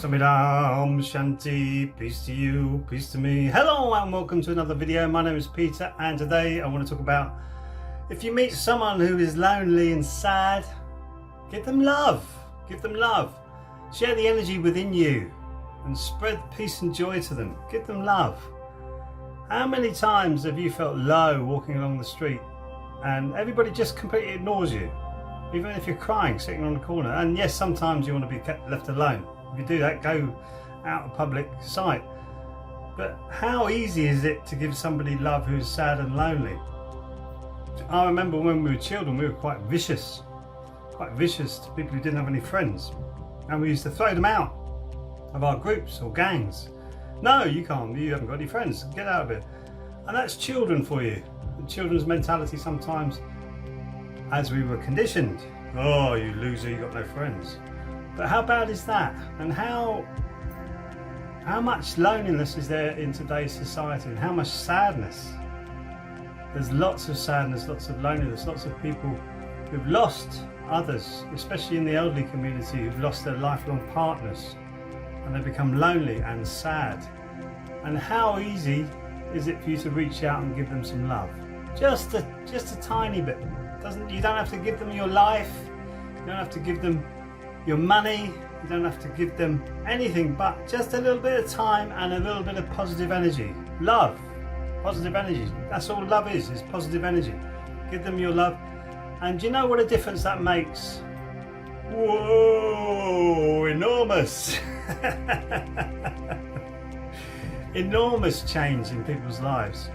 Samidam Shanti, peace to you, peace to me. Hello and welcome to another video. My name is Peter and today I want to talk about if you meet someone who is lonely and sad, give them love, share the energy within you and spread peace and joy to them. Give them love. How many times have you felt low walking along the street and everybody just completely ignores you? Even if you're crying, sitting on the corner. And yes, sometimes you want to be kept left alone. If you do that, go out of public sight. But how easy is it to give somebody love who's sad and lonely? I remember when we were children, we were quite vicious to people who didn't have any friends. And we used to throw them out of our groups or gangs. No, you can't, you haven't got any friends, get out of it. And that's children for you. The children's mentality sometimes, as we were conditioned. Oh, you loser, you got no friends. But how bad is that? And how much loneliness is there in today's society, and how much sadness? There's lots of sadness, lots of loneliness, lots of people who've lost others, especially in the elderly community, who've lost their lifelong partners and they become lonely and sad. And how easy is it for you to reach out and give them some love? Just a tiny bit. You don't have to give them your life, you don't have to give them your money, you don't have to give them anything but just a little bit of time and a little bit of positive energy. Love, positive energy, that's all love is positive energy. Give them your love, and do you know what a difference that makes? Whoa, enormous! Enormous change in people's lives.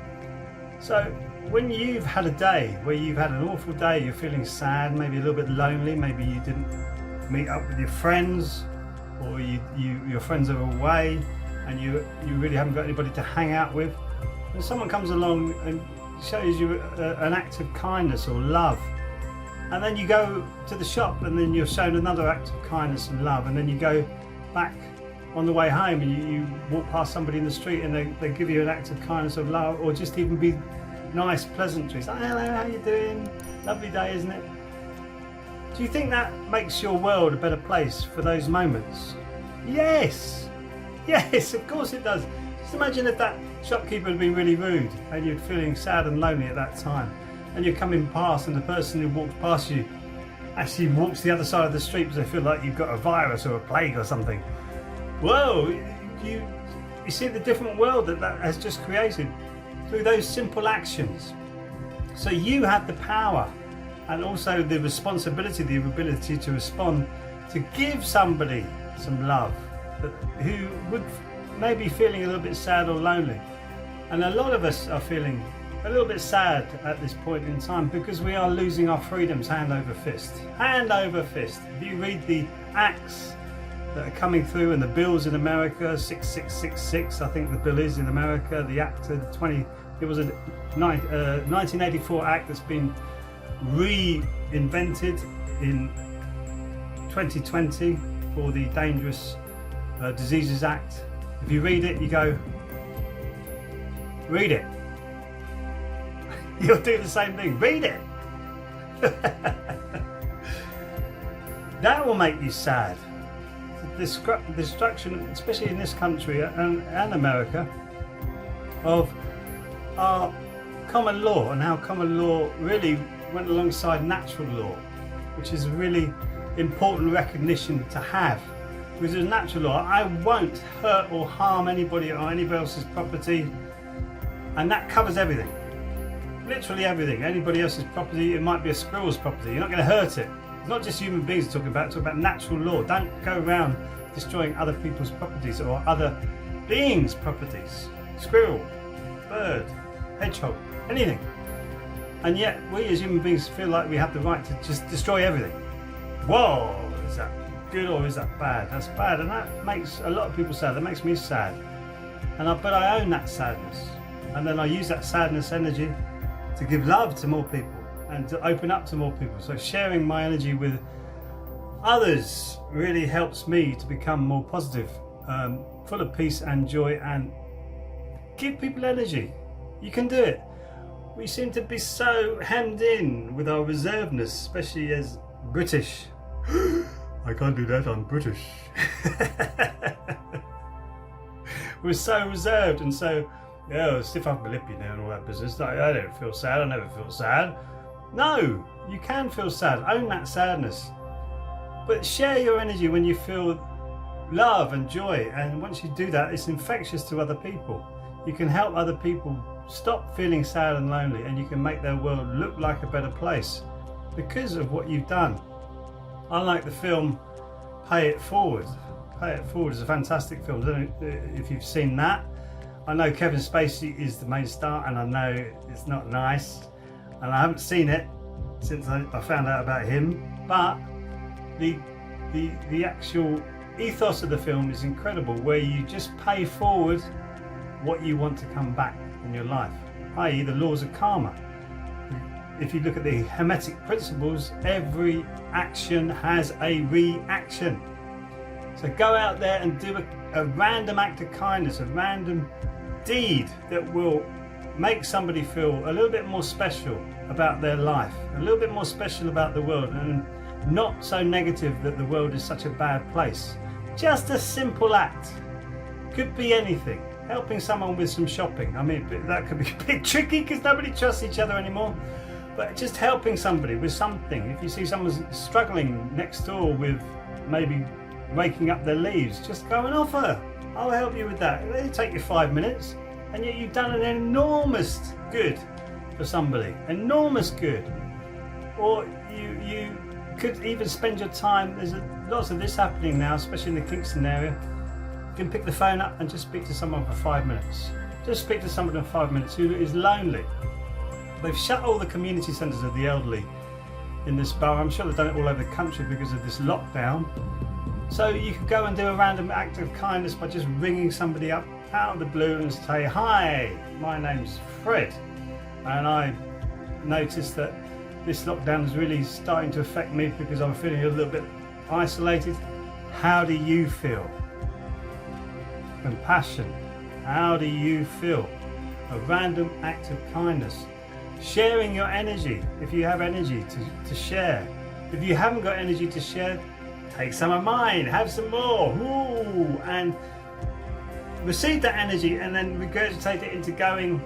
So when you've had a day where you've had an awful day, you're feeling sad, maybe a little bit lonely, maybe you didn't meet up with your friends, or your friends are away and you really haven't got anybody to hang out with, and someone comes along and shows you an act of kindness or love, and then you go to the shop and then you're shown another act of kindness and love, and then you go back on the way home and you walk past somebody in the street and they give you an act of kindness or love, or just even be nice pleasantries like, hello, how you doing? Lovely day, isn't it? Do you think that makes your world a better place for those moments? Yes, of course it does. Just imagine if that shopkeeper had been really rude and you're feeling sad and lonely at that time, and you're coming past and the person who walks past you actually walks the other side of the street because they feel like you've got a virus or a plague or something. Whoa, you see the different world that has just created through those simple actions. So you have the power and also the responsibility, the ability to respond, to give somebody some love who would maybe feeling a little bit sad or lonely. And a lot of us are feeling a little bit sad at this point in time because we are losing our freedoms hand over fist. Hand over fist. If you read the acts that are coming through and the bills in America, 6666 I think the bill is in America, the act of it was a 1984 act that's been reinvented in 2020 for the Dangerous Diseases Act. If you read it, you go, read it. You'll do the same thing, read it. That will make you sad. The destruction, especially in this country and America, of our common law, and how common law really went alongside natural law, which is a really important recognition to have. Because as natural law, I won't hurt or harm anybody or anybody else's property, and that covers everything. Literally everything. Anybody else's property, it might be a squirrel's property, you're not going to hurt it. It's not just human beings talk about natural law. Don't go around destroying other people's properties or other beings' properties. Squirrel, bird, hedgehog, anything. And yet we as human beings feel like we have the right to just destroy everything. Whoa, is that good or is that bad? That's bad, and that makes a lot of people sad. That makes me sad. But I own that sadness, and then I use that sadness energy to give love to more people and to open up to more people. So sharing my energy with others really helps me to become more positive, full of peace and joy, and give people energy. You can do it. We seem to be so hemmed in with our reservedness, especially as British. I can't do that, I'm British. We're so reserved and so, stiff upper lip, and all that business. No, I don't feel sad. I never feel sad. No, you can feel sad. Own that sadness. But share your energy when you feel love and joy. And once you do that, it's infectious to other people. You can help other people stop feeling sad and lonely, and you can make their world look like a better place because of what you've done. Unlike the film Pay It Forward. Pay It Forward is a fantastic film. I don't know if you've seen that. I know Kevin Spacey is the main star, and I know it's not nice, and I haven't seen it since I found out about him, but the actual ethos of the film is incredible, where you just pay forward what you want to come back in your life, i.e. the laws of karma. If you look at the Hermetic principles, every action has a reaction. So go out there and do a random act of kindness, a random deed that will make somebody feel a little bit more special about their life, a little bit more special about the world, and not so negative that the world is such a bad place. Just a simple act. Could be anything. Helping someone with some shopping. I mean, that could be a bit tricky because nobody trusts each other anymore. But just helping somebody with something. If you see someone's struggling next door with maybe raking up their leaves, just go and offer. I'll help you with that. It'll take you 5 minutes, and yet you've done an enormous good for somebody. Enormous good. Or you could even spend your time. There's lots of this happening now, especially in the Kingston area. You can pick the phone up and just speak to someone for 5 minutes. Just speak to someone for 5 minutes who is lonely. They've shut all the community centres of the elderly in this borough. I'm sure they've done it all over the country because of this lockdown. So you could go and do a random act of kindness by just ringing somebody up out of the blue and say, "Hi, my name's Fred, and I noticed that this lockdown is really starting to affect me because I'm feeling a little bit isolated. How do you feel?" Compassion. How do you feel? A random act of kindness. Sharing your energy. If you have energy to share. If you haven't got energy to share, take some of mine, have some more. Ooh, and receive that energy and then regurgitate it into going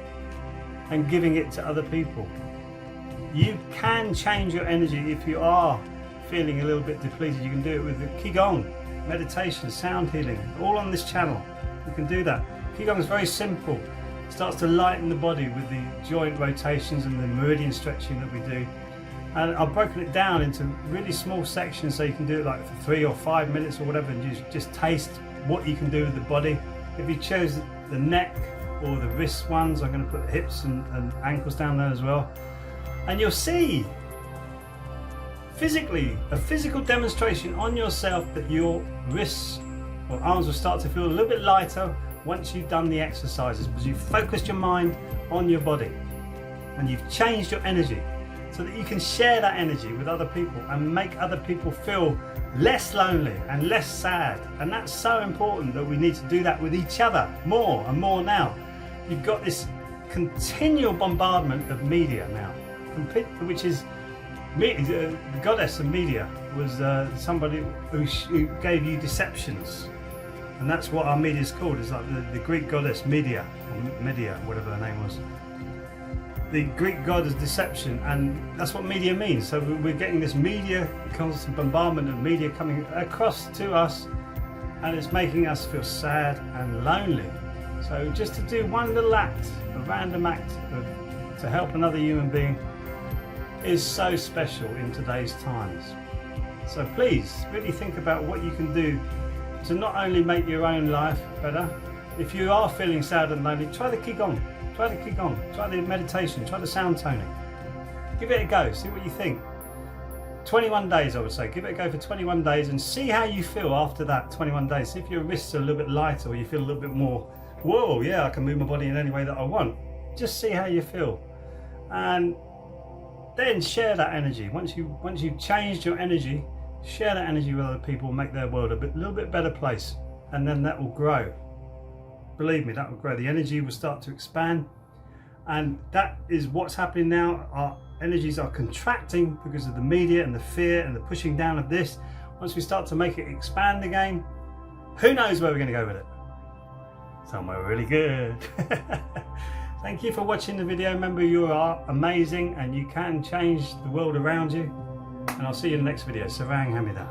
and giving it to other people. You can change your energy if you are feeling a little bit depleted. You can do it with the Qigong, meditation, sound healing, all on this channel. You can do that. Qigong is very simple. It starts to lighten the body with the joint rotations and the meridian stretching that we do. And I've broken it down into really small sections so you can do it like for 3 or 5 minutes or whatever, and you just taste what you can do with the body. If you chose the neck or the wrist ones, I'm going to put the hips and ankles down there as well. And you'll see physically, a physical demonstration on yourself that your wrists or arms will start to feel a little bit lighter once you've done the exercises, because you've focused your mind on your body and you've changed your energy so that you can share that energy with other people and make other people feel less lonely and less sad. And that's so important that we need to do that with each other more and more now. You've got this continual bombardment of media now, which is the goddess of media was somebody who gave you deceptions, and that's what our media is called. It's like the Greek goddess Media, or Media, whatever her name was. The Greek god is deception, and that's what media means. So we're getting this media, constant bombardment of media coming across to us, and it's making us feel sad and lonely. So just to do one little act, a random act to help another human being, is so special in today's times. So please really think about what you can do to not only make your own life better. If you are feeling sad and lonely, try the Qigong, try the meditation, try the sound toning. Give it a go, see what you think. 21 days I would say, give it a go for 21 days and see how you feel after that 21 days. See if your wrists are a little bit lighter or you feel a little bit more, whoa, yeah, I can move my body in any way that I want. Just see how you feel. And then share that energy. Once you've changed your energy, share that energy with other people, make their world a little bit better place, and then that will grow. Believe me, that will grow. The energy will start to expand, and that is what's happening now. Our energies are contracting because of the media and the fear and the pushing down of this. Once we start to make it expand again, who knows where we're going to go with it. somewhere really good. Thank you for watching the video. Remember, you are amazing and you can change the world around you. And I'll see you in the next video. Sarang Hamida.